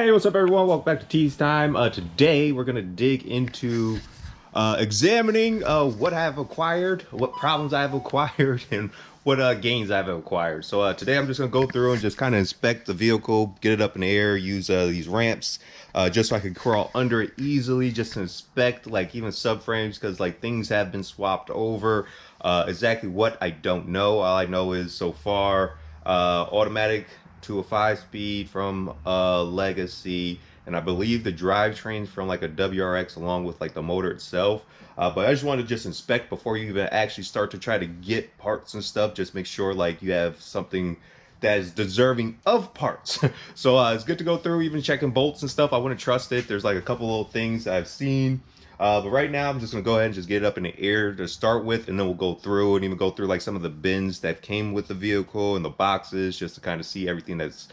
Hey, what's up everyone? Welcome back to Tease Time. Today we're gonna dig into examining what I've acquired, what problems I've acquired, and what gains I've acquired. So today I'm just gonna go through and just kind of inspect the vehicle, get it up in the air, use these ramps just so I can crawl under it easily, just to inspect like even subframes, because like things have been swapped over. Exactly what, I don't know. All I know is so far automatic to a 5-speed from Legacy, and I believe the drivetrain's from like a WRX along with like the motor itself. But I just wanted to just inspect before you even actually start to try to get parts and stuff. Just make sure like you have something that is deserving of parts. So it's good to go through, even checking bolts and stuff. I wouldn't trust it. There's like a couple little things I've seen. But right now I'm just gonna go ahead and just get it up in the air to start with, and then we'll go through and even go through like some of the bins that came with the vehicle and the boxes, just to kind of see everything that's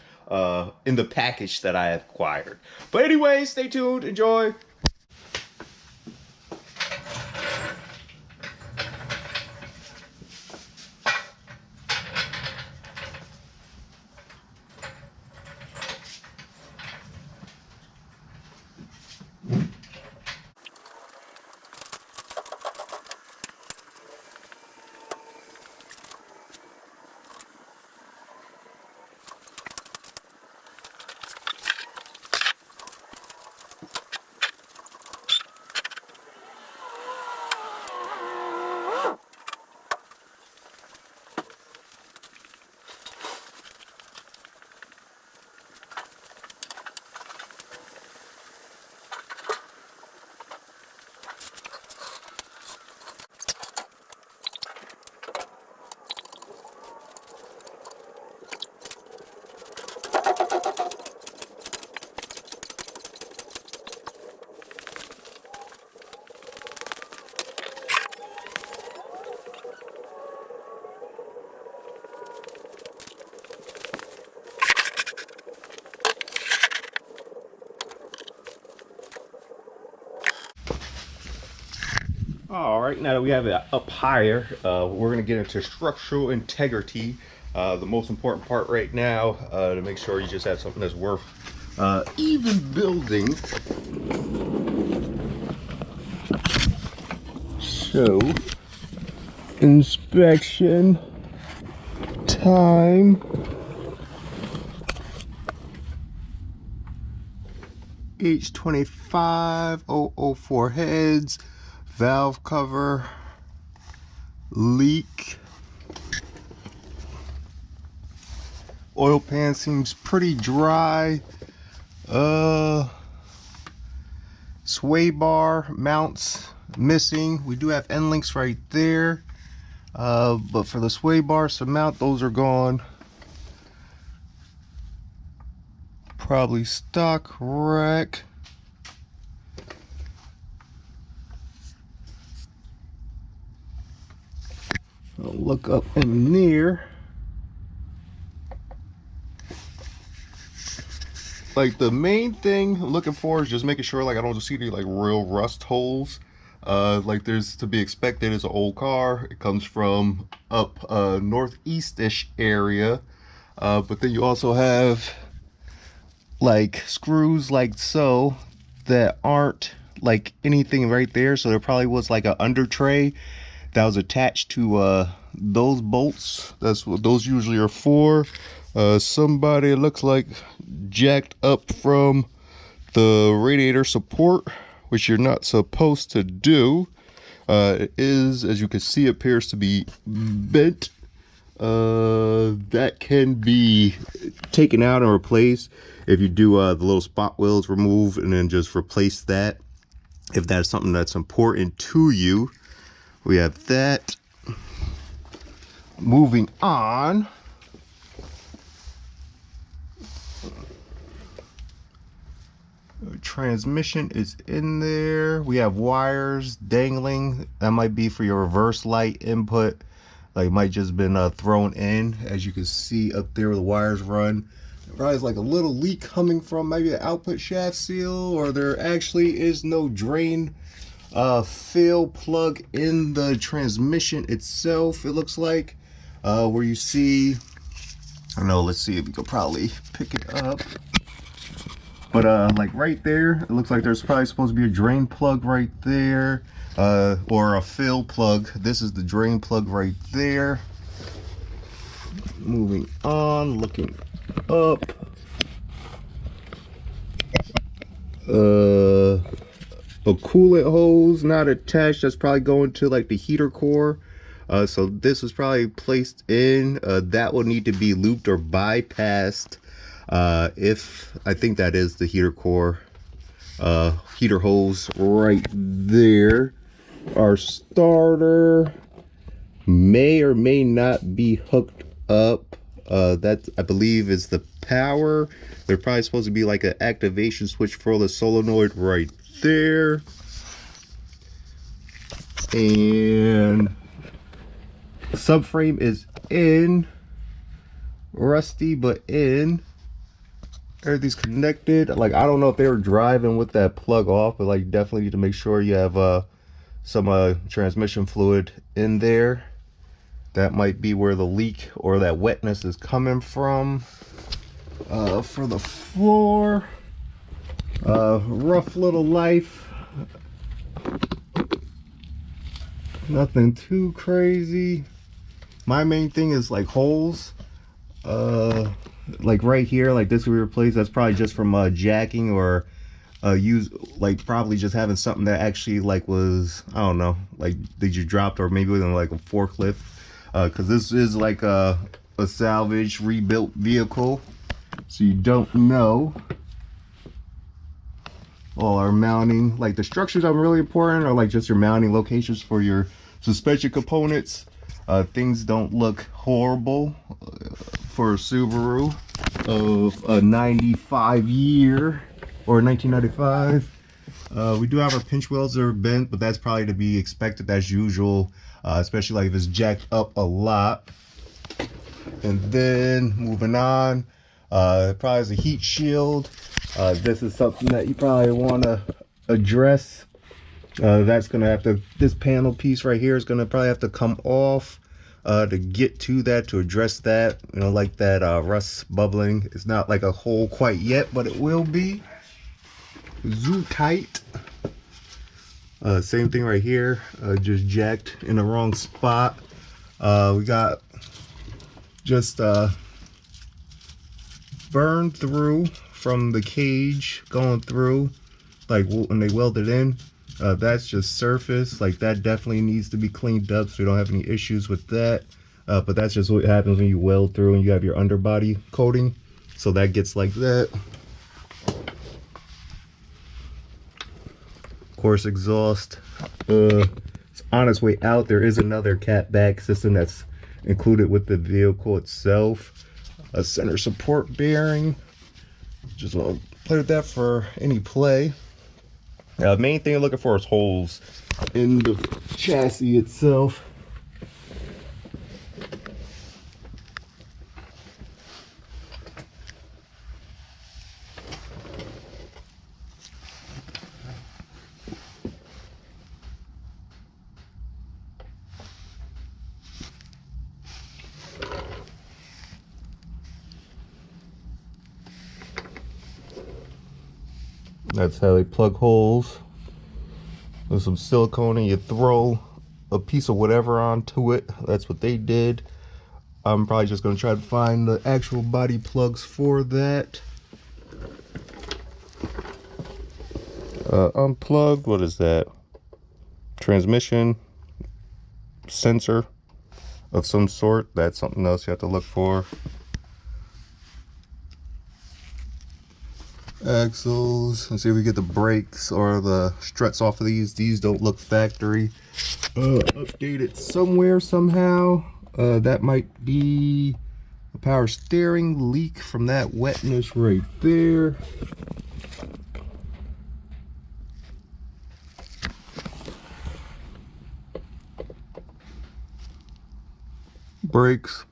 in the package that I have acquired. But anyway, stay tuned, enjoy. All right, now that we have it up higher, we're gonna get into structural integrity. The most important part right now, to make sure you just have something that's worth even building. So, inspection time. H25004 heads. Valve cover, leak, oil pan seems pretty dry. Sway bar mounts missing. We do have end links right there, but for the sway bars to mount, those are gone. Probably stock rack. I'll look up in there. Like the main thing I'm looking for is just making sure like I don't just see any like real rust holes. Like there's to be expected. It's an old car. It comes from up northeast-ish area. But then you also have like screws like so that aren't like anything right there. So there probably was like an under tray that was attached to those bolts. That's what those usually are for. Somebody, it looks like, jacked up from the radiator support, which you're not supposed to do. It is, as you can see, appears to be bent. That can be taken out and replaced if you do the little spot wheels remove, and then just replace that if that's something that's important to you. We have that. Moving on. Transmission is in there. We have wires dangling. That might be for your reverse light input. Like it might just been thrown in. As you can see up there where the wires run. There probably is like a little leak coming from maybe an output shaft seal, or there actually is no drain fill plug in the transmission itself. It looks like where you see, I don't know, let's see if we could probably pick it up. But like right there, it looks like there's probably supposed to be a drain plug right there, or a fill plug. This is the drain plug right there. Moving on, looking up. A coolant hose not attached. That's probably going to like the heater core. So this was probably placed in. That will need to be looped or bypassed. If I think that is the heater core, heater hose right there. Our starter may or may not be hooked up. That I believe is the power. There's probably supposed to be like an activation switch for the solenoid right there. And subframe is in, rusty but in. Everything's connected. Like, I don't know if they were driving with that plug off, but like definitely need to make sure you have some transmission fluid in there. That might be where the leak or that wetness is coming from. For the floor, rough little life. Nothing too crazy. My main thing is like holes. Like right here, like this we replaced. That's probably just from jacking or like probably just having something that actually like was, I don't know, like did you dropped, or maybe within like a forklift. Because this is like a salvage rebuilt vehicle, so you don't know. All our mounting, like the structures are really important, or like just your mounting locations for your suspension components. Things don't look horrible for a Subaru of a 95 year or 1995. We do have our pinch welds that are bent, but that's probably to be expected as usual. Especially like if it's jacked up a lot. And then moving on, probably is a heat shield. This is something that you probably want to address. That's gonna have to, this panel piece right here is gonna probably have to come off to get to that, to address that. You know, like that rust bubbling. It's not like a hole quite yet, but it will be. Zoo tight. Same thing right here, just jacked in the wrong spot. We got just burned through from the cage going through, like when they welded in. That's just surface, like that definitely needs to be cleaned up so we don't have any issues with that. But that's just what happens when you weld through and you have your underbody coating, so that gets like that. Course exhaust, it's on its way out. There is another cat back system that's included with the vehicle itself. A center support bearing, just want to play with that for any play. Main thing I'm looking for is holes in the chassis itself. That's how they plug holes. There's some silicone and you throw a piece of whatever onto it. That's what they did. I'm probably just going to try to find the actual body plugs for that. Unplugged, what is that? Transmission sensor of some sort. That's something else you have to look for. Axles, let's see if we get the brakes or the struts off of these. These don't look factory. Updated somewhere somehow. That might be a power steering leak from that wetness right there. Brakes.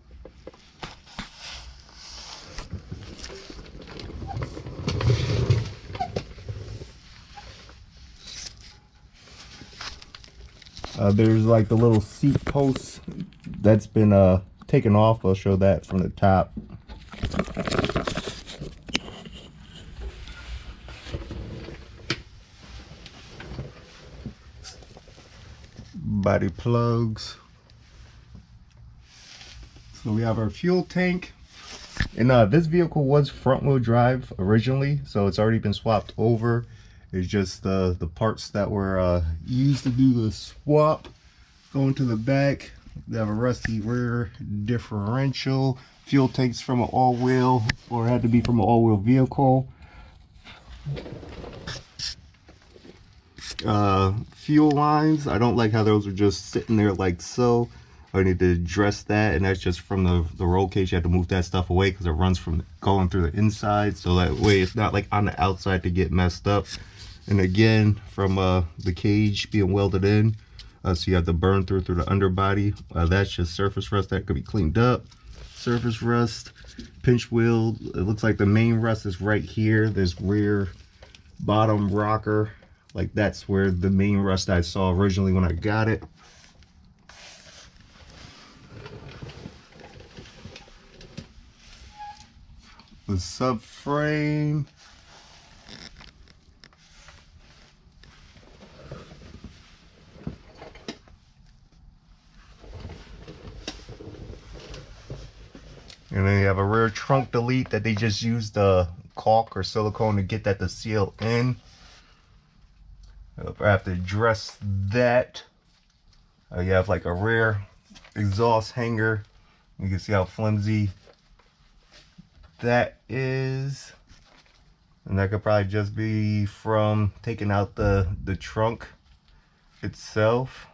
There's like the little seat post that's been taken off. I'll show that from the top. body plugs. So we have our fuel tank. And this vehicle was front wheel drive originally, so it's already been swapped over. It's just the parts that were used to do the swap going to the back. They have a rusty rear differential. Fuel tanks from an all-wheel, or had to be from an all-wheel vehicle. Fuel lines, I don't like how those are just sitting there like so. I need to address that, and that's just from the roll cage. You have to move that stuff away because it runs from going through the inside, so that way it's not like on the outside to get messed up. And again, from the cage being welded in, so you have to burn through the underbody. That's just surface rust that could be cleaned up. Surface rust, pinch wheel. It looks like the main rust is right here. This rear bottom rocker, like that's where the main rust I saw originally when I got it. The subframe. And then you have a rear trunk delete that they just used caulk or silicone to get that to seal in. I have to address that. You have like a rear exhaust hanger. You can see how flimsy that is. And that could probably just be from taking out the trunk itself.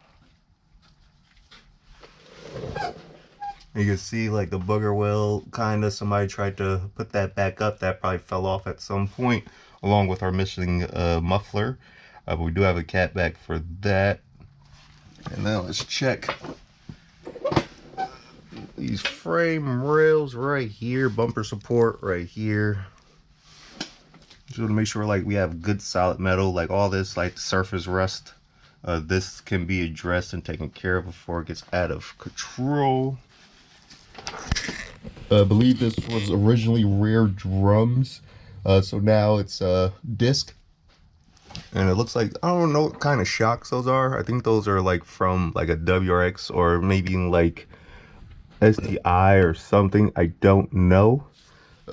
You can see like the booger wheel, kind of, somebody tried to put that back up. That probably fell off at some point, along with our missing muffler. But we do have a cat back for that. And now let's check these frame rails right here, bumper support right here. Just want to make sure like we have good solid metal, like all this like surface rust. This can be addressed and taken care of before it gets out of control. I believe this was originally rear drums, so now it's disc. And it looks like, I don't know what kind of shocks those are. I think those are like from like a WRX or maybe like STI or something. I don't know.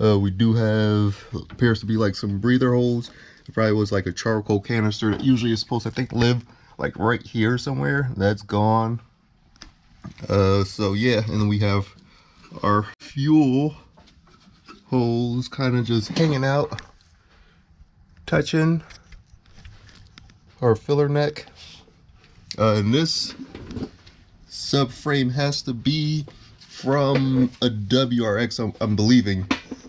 We do have, appears to be like some breather holes. It probably was like a charcoal canister that usually is supposed to, I think, live like right here somewhere. That's gone. So yeah, and then we have our fuel hose kind of just hanging out, touching our filler neck. And this subframe has to be from a WRX, I'm believing.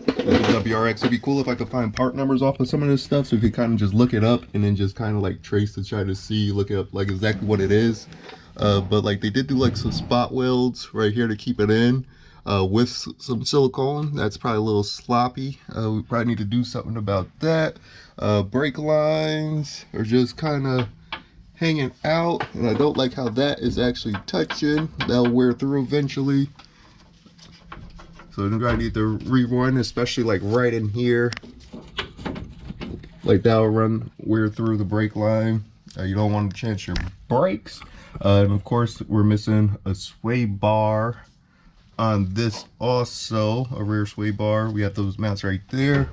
WRX. It'd be cool if I could find part numbers off of some of this stuff, so if you kind of just look it up and then just kind of like trace to try to see, look it up like exactly what it is. But like they did do like some spot welds right here to keep it in with some silicone. That's probably a little sloppy. We probably need to do something about that. Brake lines are just kind of hanging out, and I don't like how that is actually touching. That'll wear through eventually. So you probably need to rerun, especially like right in here. Like that'll wear through the brake line. You don't want to chance your brakes. And of course, we're missing a sway bar on this also, a rear sway bar. We have those mounts right there.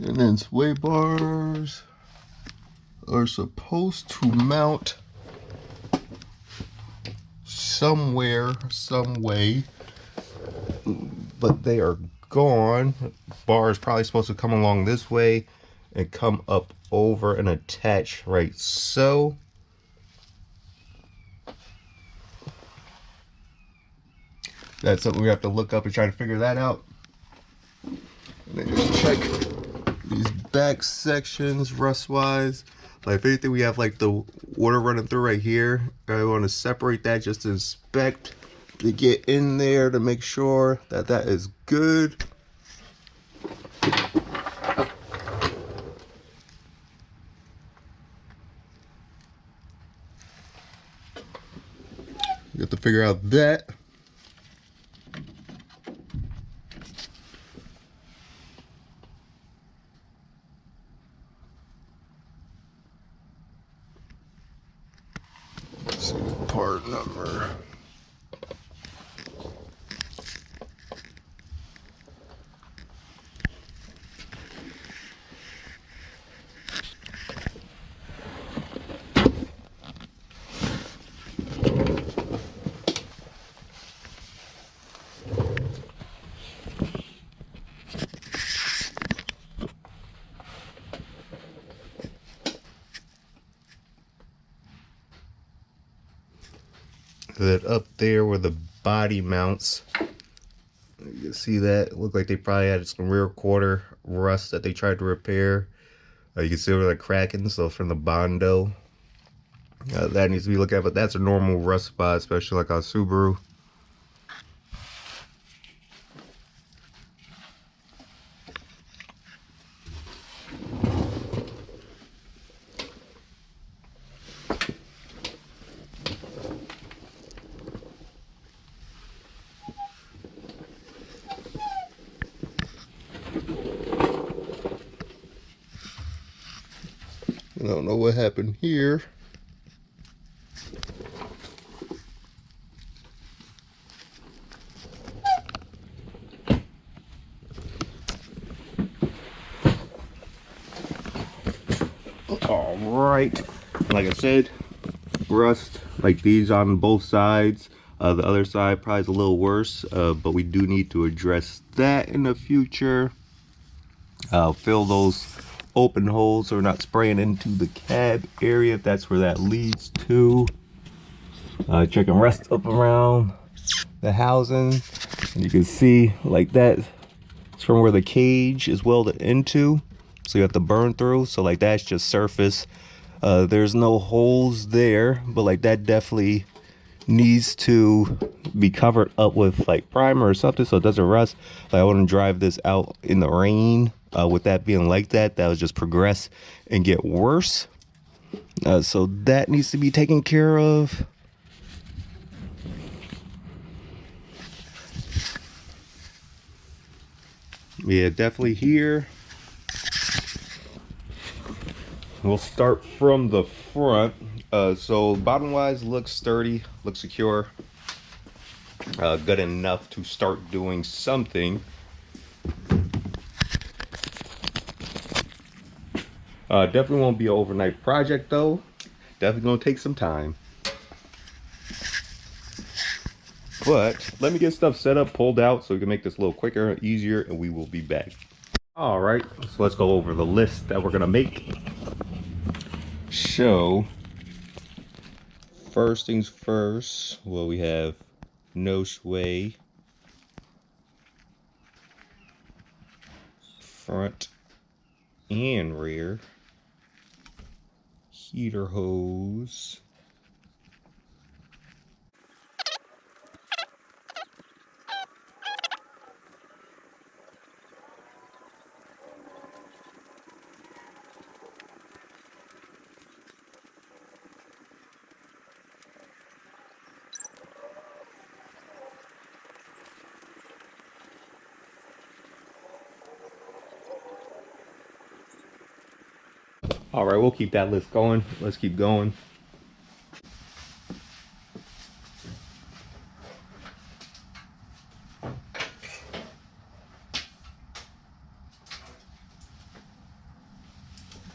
And then sway bars are supposed to mount somewhere, some way, but they are gone. Bar is probably supposed to come along this way and come up over and attach right so. That's something we have to look up and try to figure that out. And then just check these back sections rust wise. Like if anything, we have like the water running through right here. I want to separate that just to inspect, to get in there to make sure that that is good. You have to figure out that. number. That up there where the body mounts, you can see that look like they probably had some rear quarter rust that they tried to repair. You can see where the cracking, so from the Bondo, that needs to be looked at, but that's a normal rust spot, especially like on Subaru. I don't know what happened here. All right, like I said, rust like these on both sides. The other side probably is a little worse, but we do need to address that in the future. Fill those open holes so we're not spraying into the cab area if that's where that leads to. Checking rust up around the housing, and you can see like that it's from where the cage is welded into, so you have to burn through. So like that's just surface. There's no holes there, but like that definitely needs to be covered up with like primer or something so it doesn't rust. Like I want to drive this out in the rain. With that being like that would just progress and get worse. So that needs to be taken care of. Yeah, definitely here. We'll start from the front. So bottom wise looks sturdy, looks secure, good enough to start doing something. Definitely won't be an overnight project though. Definitely gonna take some time. But let me get stuff set up, pulled out, so we can make this a little quicker and easier, and we will be back. All right, so let's go over the list that we're gonna make. So, first things first, well, we have no sway, front and rear, heater hose, all right, we'll keep that list going. Let's keep going.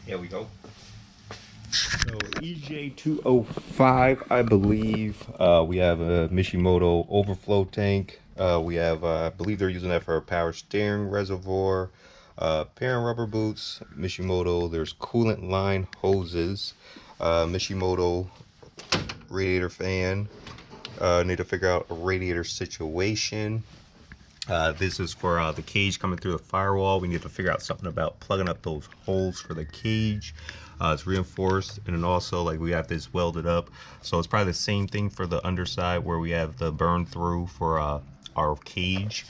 Here we go. So EJ205, I believe. We have a Mishimoto overflow tank. We have, I believe they're using that for a power steering reservoir. Pair of rubber boots, Mishimoto. There's coolant line hoses, Mishimoto radiator fan. Need to figure out a radiator situation. This is for the cage coming through the firewall. We need to figure out something about plugging up those holes for the cage. It's reinforced, and then also like we have this welded up, so it's probably the same thing for the underside where we have the burn through for our cage.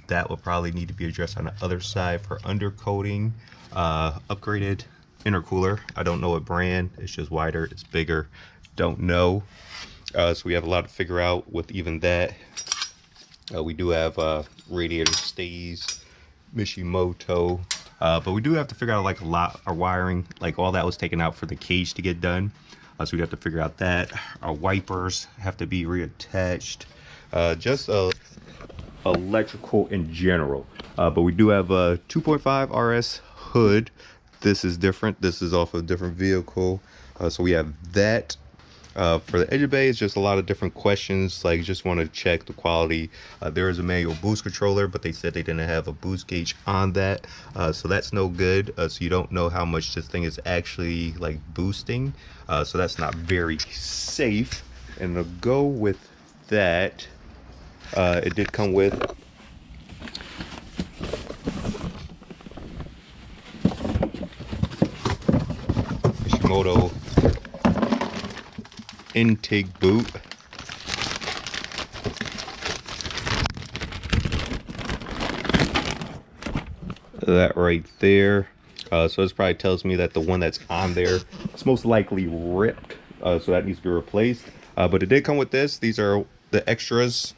That will probably need to be addressed on the other side for undercoating. Upgraded intercooler. I don't know what brand. It's just wider, it's bigger, don't know. So we have a lot to figure out with even that. We do have radiator stays, Mishimoto, but we do have to figure out like a lot of wiring. Like all that was taken out for the cage to get done. So we have to figure out that. Our wipers have to be reattached. Just electrical in general. But we do have a 2.5 RS hood. This is different. This is off a different vehicle. So we have that. For the engine bay, it's just a lot of different questions. Like, just want to check the quality. There is a manual boost controller, but they said they didn't have a boost gauge on that. So that's no good. So you don't know how much this thing is actually like boosting. So that's not very safe. And to go with that, it did come with Ishimoto intake boot. That right there. So this probably tells me that the one that's on there is most likely ripped. So that needs to be replaced. But it did come with this. These are the extras.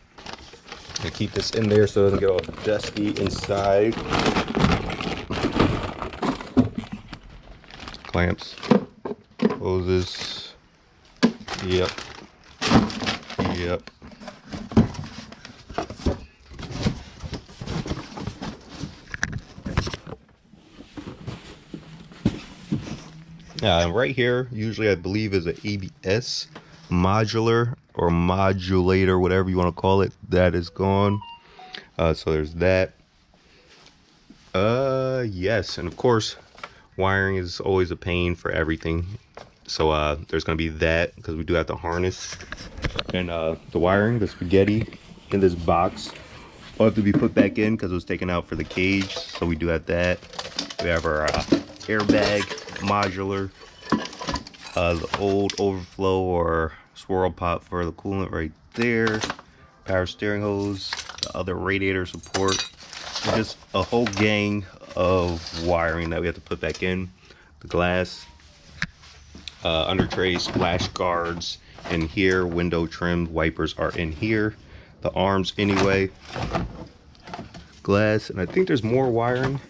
I keep this in there so it doesn't get all dusty inside. Clamps, hoses. Yep. And right here, usually I believe is an ABS modular or modulator, whatever you want to call it. That is gone. So there's that. Yes, and of course, wiring is always a pain for everything. So there's going to be that, because we do have the harness and the wiring, the spaghetti in this box will have to be put back in because it was taken out for the cage. So we do have that. We have our airbag modular, the old overflow or swirl pop for the coolant right there, power steering hose, the other radiator support, and just a whole gang of wiring that we have to put back in. The glass, under tray, splash guards in here, window trim wipers are in here, the arms anyway, glass, and I think there's more wiring.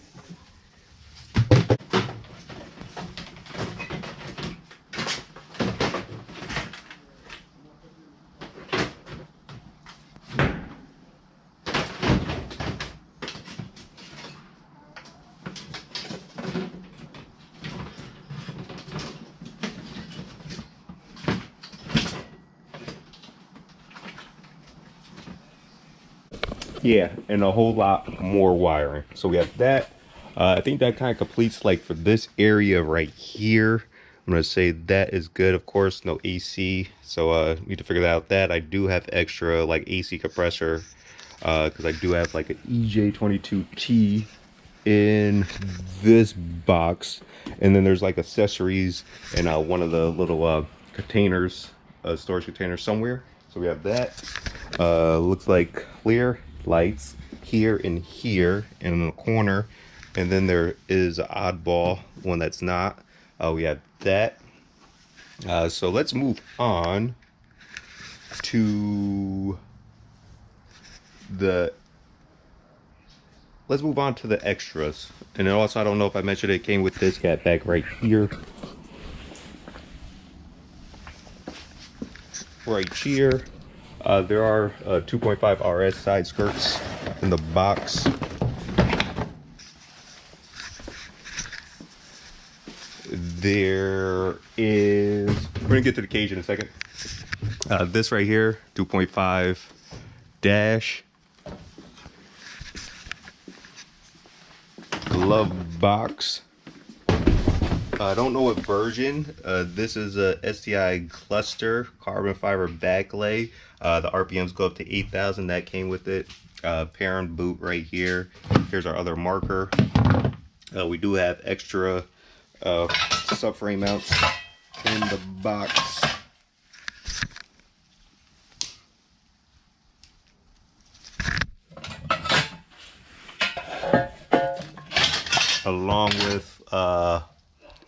Yeah, and a whole lot more wiring. So we have that. I think that kind of completes, like, for this area right here. I'm gonna say that is good. Of course, no AC, so need to figure that out. That I do have extra like AC compressor, because I do have like an EJ22T in this box, and then there's like accessories in one of the little containers, storage containers somewhere. So we have that. Looks like clear lights here and here and in the corner, and then there is an oddball one that's not. We have that. So let's move on to the extras. And then also, I don't know if I mentioned it came with this cat bag right here. There are 2.5 RS side skirts in the box. There is, we're gonna get to the cage in a second. This right here, 2.5 dash. Glove box. I don't know what version. This is a STI cluster carbon fiber backlay. The RPMs go up to 8,000. That came with it. Parent boot right here. Here's our other marker. We do have extra subframe mounts in the box. Along with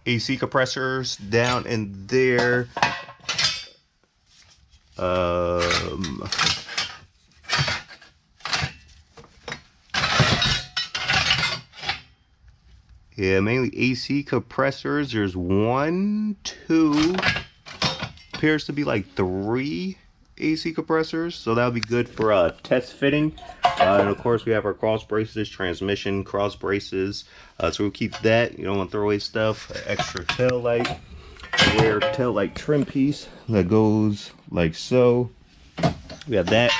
AC compressors down in there. Yeah, mainly AC compressors. There's 1, 2, appears to be like 3 AC compressors, so that'll be good for test fitting. And of course we have our cross braces, transmission cross braces, so we'll keep that. You don't want to throw away stuff. Extra tail light, rear tail light trim piece that goes like so. We have that.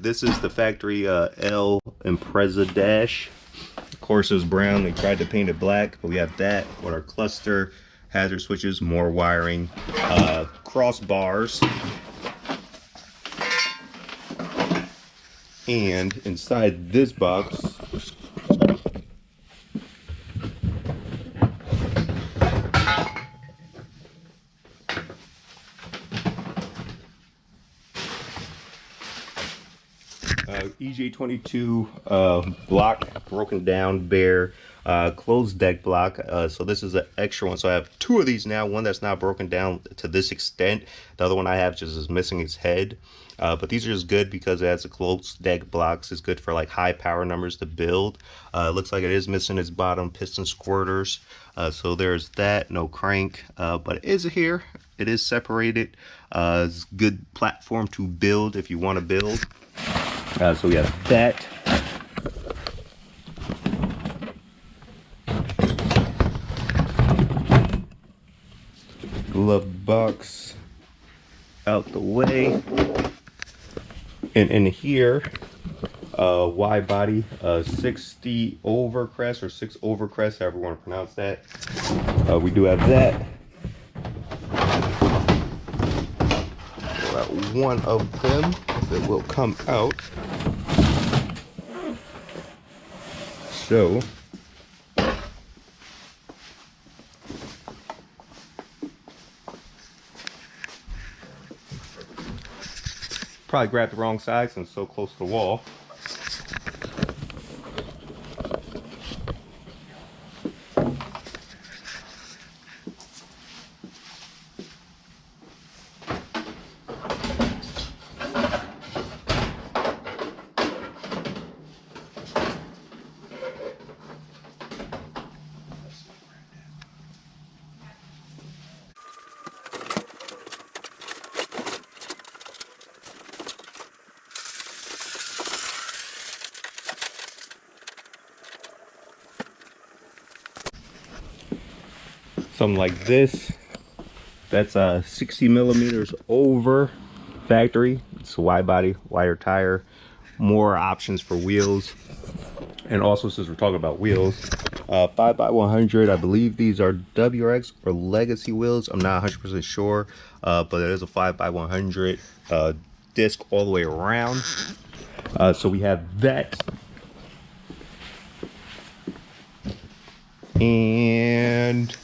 This is the factory L Impreza dash. Of course it was brown, they tried to paint it black, but we have that with our cluster, hazard switches, more wiring, crossbars. And inside this box, EJ22 block, broken down, bare, closed deck block. So this is an extra one. So I have 2 of these now, one that's not broken down to this extent. The other one I have just is missing its head. But these are just good because it has a closed deck blocks. It's good for like high power numbers to build. It looks like it is missing its bottom piston squirters. So there's that, no crank, but it is here. It is separated. It's a good platform to build if you want to build. So we have that. Glove box out the way. And in here, wide body, 60 overcrest or 6 overcrest, however you want to pronounce that. We do have that. One of them that will come out. So probably grabbed the wrong side since it's so close to the wall. Something like this. That's 60 millimeters over factory. It's a wide body, wider tire, more options for wheels. And also, since we're talking about wheels, 5x100, I believe these are WRX or Legacy wheels. I'm not 100% sure, but it is a 5x100 disc all the way around. So we have that. And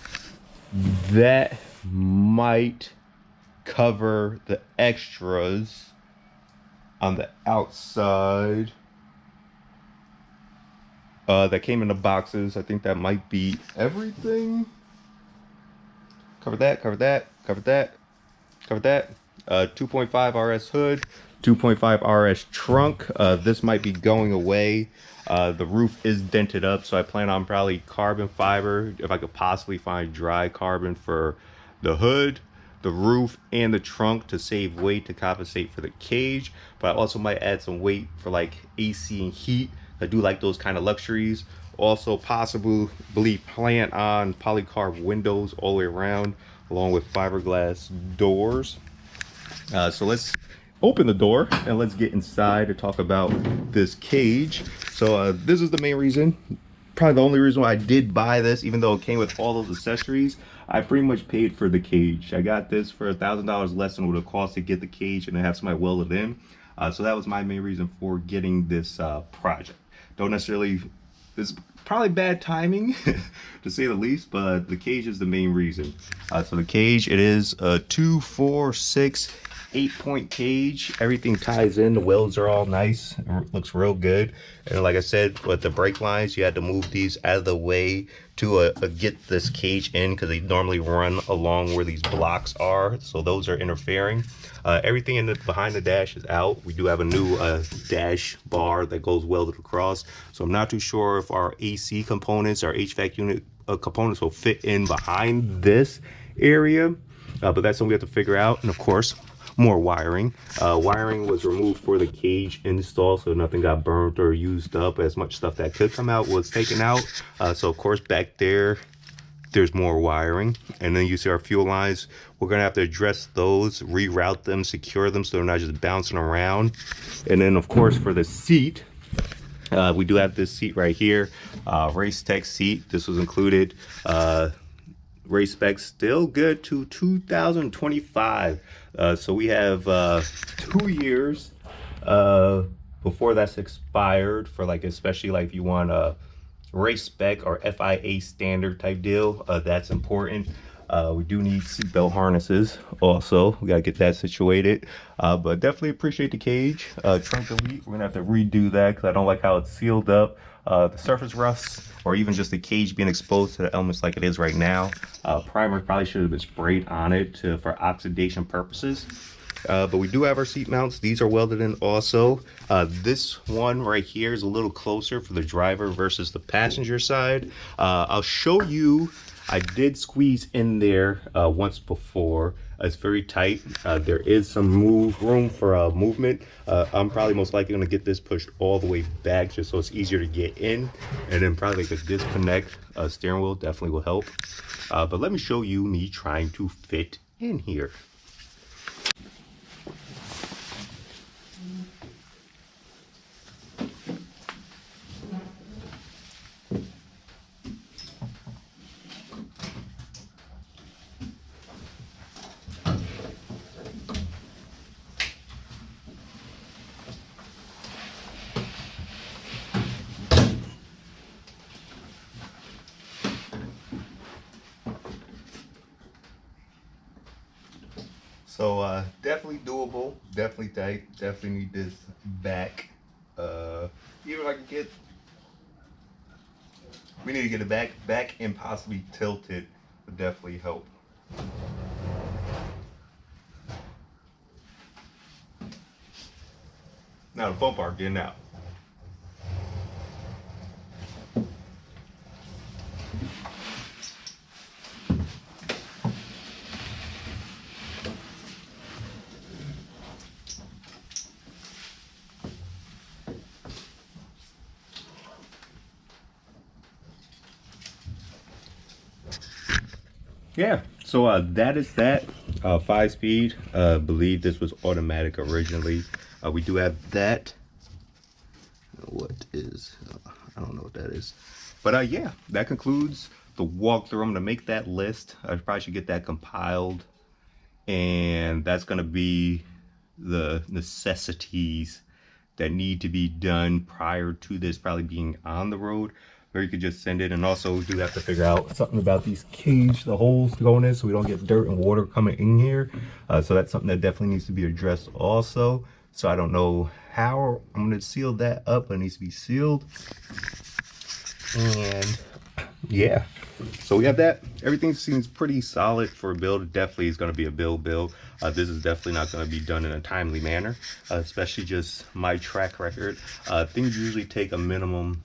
that might cover the extras on the outside that came in the boxes. I think that might be everything. Cover that, cover that, cover that, cover that. 2.5 RS hood, 2.5 RS trunk. This might be going away. The roof is dented up, so I plan on probably carbon fiber if I could possibly find dry carbon for the hood, the roof, and the trunk to save weight to compensate for the cage. But I also might add some weight for like AC and heat. I do like those kind of luxuries. Also possibly plan on polycarb windows all the way around, along with fiberglass doors. So let's open the door and let's get inside to talk about this cage. So this is the main reason, probably the only reason why I did buy this, even though it came with all those accessories. I pretty much paid for the cage. I got this for $1,000 less than what it cost to get the cage and to have somebody weld it in. So that was my main reason for getting this project. Don't necessarily, it's probably bad timing to say the least, but the cage is the main reason. So the cage, it is a 2, 4, 6, 8-point cage. Everything ties in. The welds are all nice. It looks real good. And like I said, with the brake lines, you had to move these out of the way to get this cage in, because they normally run along where these blocks are, so those are interfering. Everything in behind the dash is out. We do have a new dash bar that goes welded across, so I'm not too sure if our AC components, our HVAC unit components will fit in behind this area. but that's something we have to figure out. And of course, more wiring. Wiring was removed for the cage install, so nothing got burnt or used up. As much stuff that could come out was taken out. So of course back there's more wiring. And then you see our fuel lines. We're gonna have to address those, reroute them, secure them so they're not just bouncing around. And then of course for the seat, we do have this seat right here, race tech seat. This was included. Race specs still good to 2025. So we have 2 years before that's expired for like, especially like if you want a race spec or FIA standard type deal. That's important. We do need seatbelt harnesses also. We gotta get that situated. But definitely appreciate the cage. Trunk delete, we're gonna have to redo that because I don't like how it's sealed up. The surface rust, or even just the cage being exposed to the elements like it is right now. Primer probably should have been sprayed on it for oxidation purposes. But we do have our seat mounts. These are welded in also. This one right here is a little closer for the driver versus the passenger side. I'll show you. I did squeeze in there once before. It's very tight. There is some room for movement. I'm probably most likely going to get this pushed all the way back just so it's easier to get in. And then probably like a disconnect steering wheel definitely will help. But let me show you me trying to fit in here. So definitely doable, definitely tight, definitely need this back. Even if I can get, we need to get it back and possibly tilted would definitely help. Now the fun part, getting out. Yeah, so that is that. 5-speed. Believe this was automatic originally. We do have that. What is, I don't know what that is. But yeah, that concludes the walkthrough. I'm gonna make that list. I probably should get that compiled. And that's gonna be the necessities that need to be done prior to this probably being on the road, or you could just send it. And also we do have to figure out something about these the holes going in, so we don't get dirt and water coming in here. So that's something that definitely needs to be addressed also. So I don't know how I'm going to seal that up. It needs to be sealed. And yeah, so we have that. Everything seems pretty solid for a build. It definitely is going to be a build. This is definitely not going to be done in a timely manner, especially just my track record. Things usually take a minimum,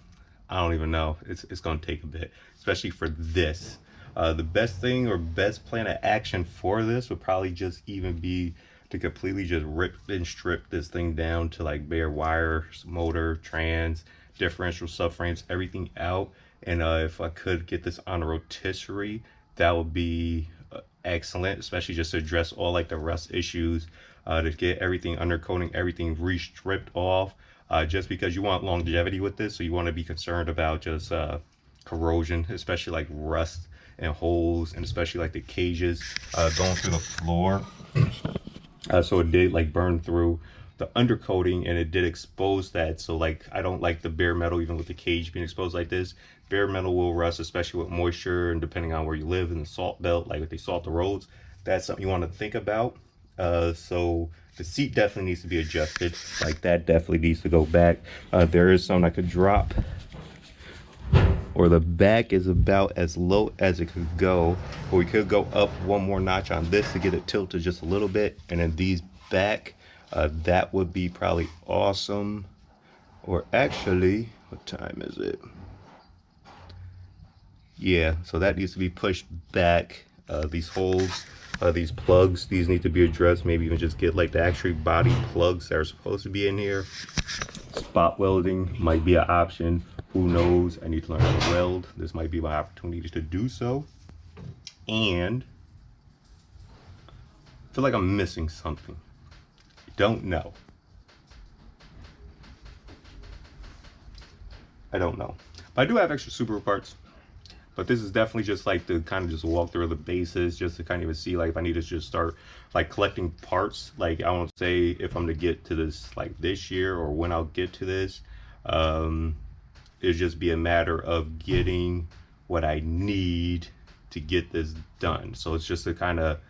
I don't even know, it's going to take a bit, especially for this. The best thing or best plan of action for this would probably just even be to completely just rip and strip this thing down to like bare wires, motor, trans, differential, subframes, everything out. And if I could get this on a rotisserie, that would be excellent, especially just to address all like the rust issues, to get everything undercoating, everything re-stripped off, just because you want longevity with this. So you want to be concerned about just corrosion, especially like rust and holes, and especially like the cages going through the floor. So it did like burn through the undercoating, and it did expose that. So like I don't like the bare metal, even with the cage being exposed like this. Bare metal will rust, especially with moisture, and depending on where you live in the salt belt, like if they salt the roads, that's something you want to think about. So the seat definitely needs to be adjusted, like that definitely needs to go back. There is some I could drop, or the back is about as low as it could go, but we could go up one more notch on this to get it tilted just a little bit. And then these back, that would be probably awesome. Or actually, what time is it? Yeah, so that needs to be pushed back. These holes These plugs, these need to be addressed. Maybe even just get like the actual body plugs that are supposed to be in here. Spot welding might be an option. Who knows? I need to learn how to weld. This might be my opportunity to do so. And I feel like I'm missing something. Don't know. I don't know. But I do have extra Subaru parts. But this is definitely just like to kind of just walk through the bases, just to kind of even see like if I need to just start like collecting parts. Like I won't say if I'm to get to this like this year or when I'll get to this. It'll just be a matter of getting what I need to get this done. So it's just to kind of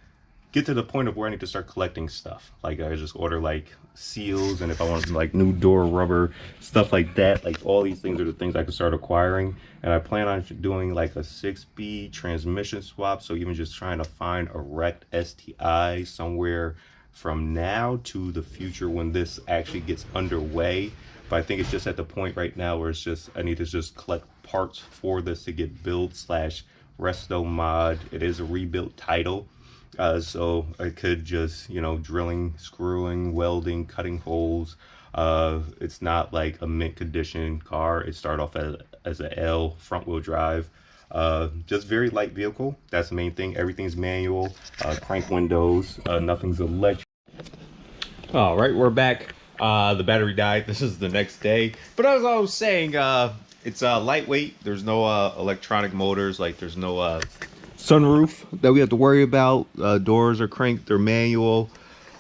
get to the point of where I need to start collecting stuff. Like I just order like seals, and if I want like new door rubber, stuff like that. Like all these things are the things I can start acquiring. And I plan on doing like a 6-speed transmission swap. So even just trying to find a wrecked STI somewhere from now to the future when this actually gets underway. But I think it's just at the point right now where it's just I need to just collect parts for this to get build slash resto mod. It is a rebuilt title. So I could just, you know, drilling, screwing, welding, cutting holes. It's not like a mint condition car. It started off as a L front wheel drive. Just very light vehicle. That's the main thing. Everything's manual, crank windows, nothing's electric. All right, we're back. The battery died. This is the next day. But as I was saying, it's lightweight. There's no electronic motors. Like there's no sunroof that we have to worry about. Doors are cranked, they're manual.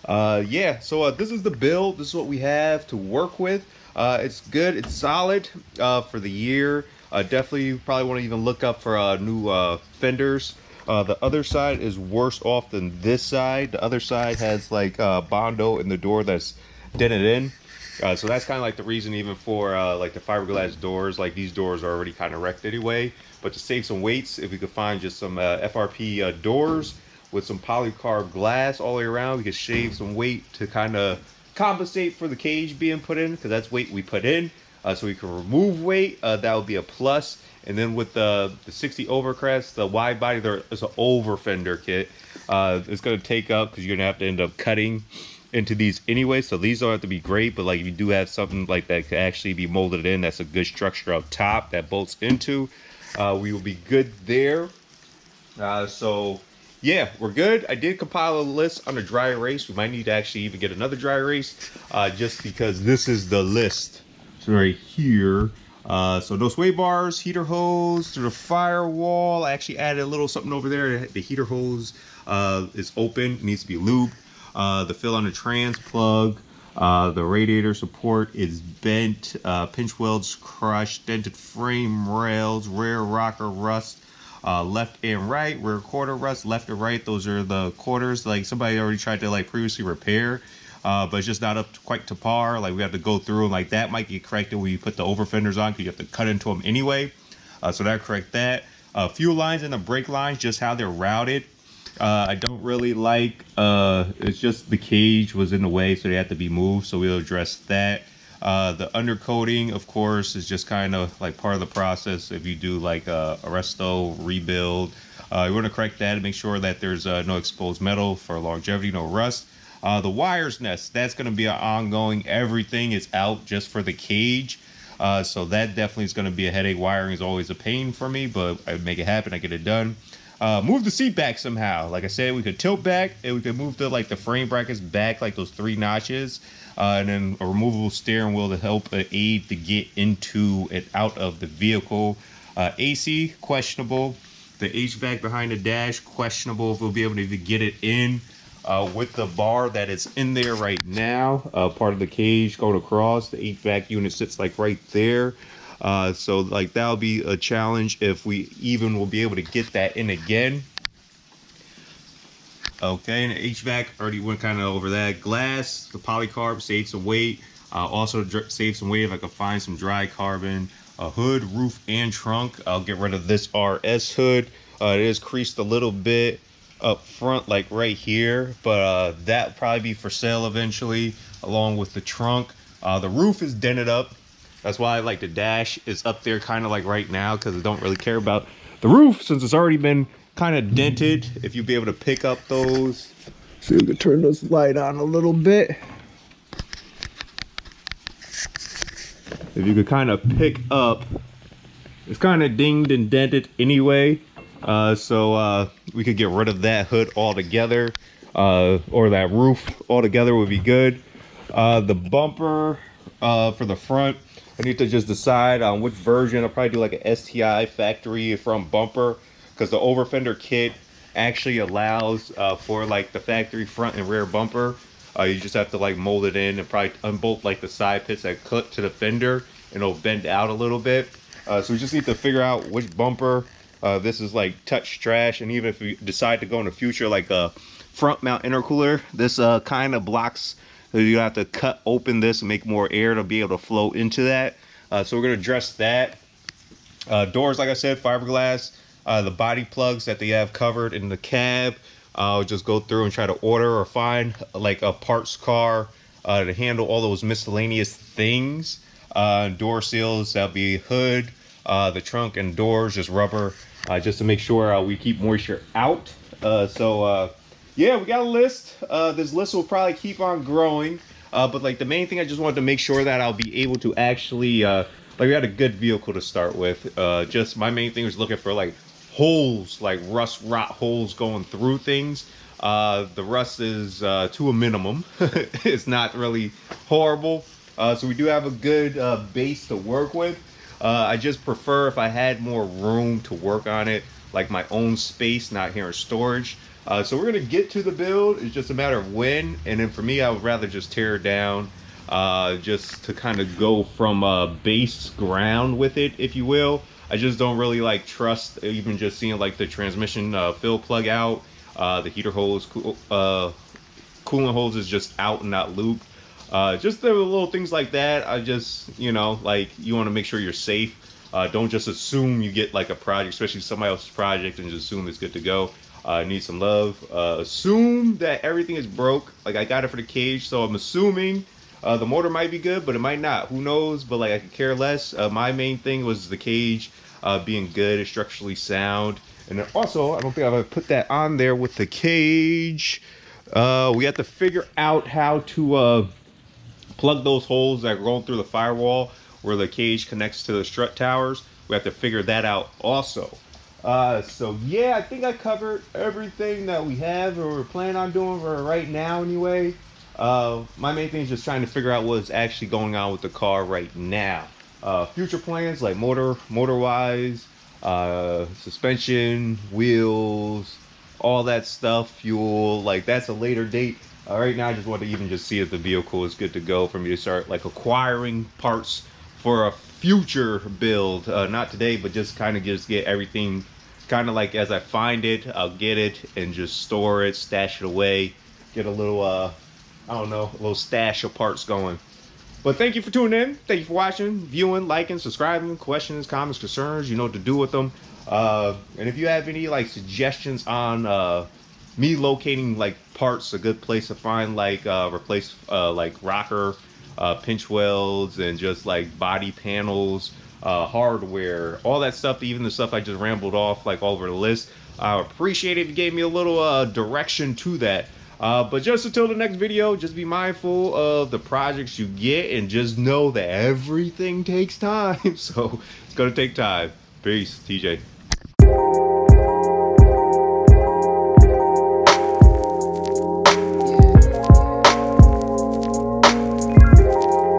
Yeah, so this is the build. This is what we have to work with. It's good, it's solid for the year. Definitely probably want to even look up for new fenders. The other side is worse off than this side. The other side has like Bondo in the door that's dented in. So that's kind of like the reason even for like the fiberglass doors. Like these doors are already kind of wrecked anyway. But to save some weights, if we could find just some FRP doors with some polycarb glass all the way around, we could shave some weight to kind of compensate for the cage being put in, because that's weight we put in. So we can remove weight, that would be a plus. And then with the 60 overcrest, the wide body, there is an over fender kit. It's going to take up because you're going to have to end up cutting into these anyway. So these don't have to be great, but like if you do have something like that could actually be molded in, that's a good structure up top that bolts into. We will be good there. So yeah, we're good. I did compile a list on a dry erase. We might need to actually even get another dry erase, just because this is the list. So right here. So no sway bars, heater hose through the firewall. I actually added a little something over there. The heater hose is open, it needs to be lubed. The fill on the trans plug. The radiator support is bent, pinch welds crushed, dented frame rails, rear rocker rust, left and right, rear quarter rust, left and right. Those are the quarters like somebody already tried to like previously repair, but it's just not up to, quite to par. Like we have to go through and like that might get corrected when you put the over fenders on, because you have to cut into them anyway. So that correct that. Fuel lines and the brake lines, just how they're routed. I don't really like, it's just the cage was in the way, so they had to be moved, so we'll address that. The undercoating, of course, is just kind of like part of the process if you do like a resto rebuild. You want to correct that and make sure that there's no exposed metal for longevity, no rust. The wires nest, that's going to be an ongoing, everything is out just for the cage. So that definitely is going to be a headache. Wiring is always a pain for me, but I make it happen, I get it done. Move the seat back somehow. Like I said, we could tilt back and we could move the like the frame brackets back like those 3 notches, and then a removable steering wheel to help aid to get into and out of the vehicle. AC questionable. The HVAC behind the dash questionable if we'll be able to get it in with the bar that is in there right now. Part of the cage going across. The HVAC unit sits like right there. So like that'll be a challenge if we even will be able to get that in again. Okay, and the HVAC already went kind of over that. Glass, the polycarb saved some weight. Also save some weight if I could find some dry carbon. Hood, roof, and trunk. I'll get rid of this RS hood. It is creased a little bit up front, like right here, but that'll probably be for sale eventually, along with the trunk. The roof is dented up. That's why like the dash is up there kind of like right now, because I don't really care about the roof since it's already been kind of dented. If you'll be able to pick up those. So you can turn this light on a little bit. If you could kind of pick up, it's kind of dinged and dented anyway. So we could get rid of that hood altogether, or that roof altogether would be good. The bumper for the front, I need to just decide on which version. I'll probably do like a STI factory front bumper, because the over fender kit actually allows for like the factory front and rear bumper. You just have to like mold it in and probably unbolt like the side pits that clip to the fender, and it'll bend out a little bit. So we just need to figure out which bumper. This is like touch trash, and even if we decide to go in the future like a front mount intercooler, this kind of blocks. You have to cut open this and make more air to be able to flow into that. So we're going to address that. Doors, like I said, fiberglass. The body plugs that they have covered in the cab, I'll just go through and try to order or find like a parts car to handle all those miscellaneous things. Door seals, that'll be hood, the trunk and doors, just rubber, just to make sure we keep moisture out. Yeah, we got a list. This list will probably keep on growing, but like the main thing, I just wanted to make sure that I'll be able to actually like we had a good vehicle to start with. Just my main thing was looking for like holes, like rust rot holes going through things. The rust is to a minimum. It's not really horrible. So we do have a good base to work with. I just prefer if I had more room to work on it, like my own space, not here in storage. So we're gonna get to the build. It's just a matter of when. And then for me, I would rather just tear it down, just to kind of go from base ground with it, if you will. I just don't really like trust even just seeing like the transmission fill plug out, the heater hose, coolant hose is just out and not looped. Just the little things like that. I just, you know, like you want to make sure you're safe. Don't just assume you get like a project, especially somebody else's project, and just assume it's good to go. Need some love. Assume that everything is broke. Like I got it for the cage, so I'm assuming the motor might be good, but it might not. Who knows? But like I could care less. My main thing was the cage being good, and structurally sound. And then also, I don't think I've put that on there with the cage. We have to figure out how to plug those holes that are going through the firewall where the cage connects to the strut towers. We have to figure that out also. So yeah, I think I covered everything that we have or we're planning on doing for right now anyway. My main thing is just trying to figure out what's actually going on with the car right now. Future plans like motor wise, suspension, wheels, all that stuff, fuel, like that's a later date. Right now I just want to even just see if the vehicle is good to go for me to start like acquiring parts for a future build. Not today, but just kind of just get everything kind of like as I find it, I'll get it and just store it, stash it away, get a little I don't know, a little stash of parts going. But thank you for tuning in. Thank you for watching, viewing, liking, subscribing. Questions, comments, concerns, you know what to do with them. And if you have any like suggestions on me locating like parts, a good place to find like replace like rocker, pinch welds, and just like body panels, hardware, all that stuff, even the stuff I just rambled off like all over the list, I appreciate it if you gave me a little direction to that. But just until the next video, just be mindful of the projects you get and just know that everything takes time. So it's gonna take time. Peace, TJ.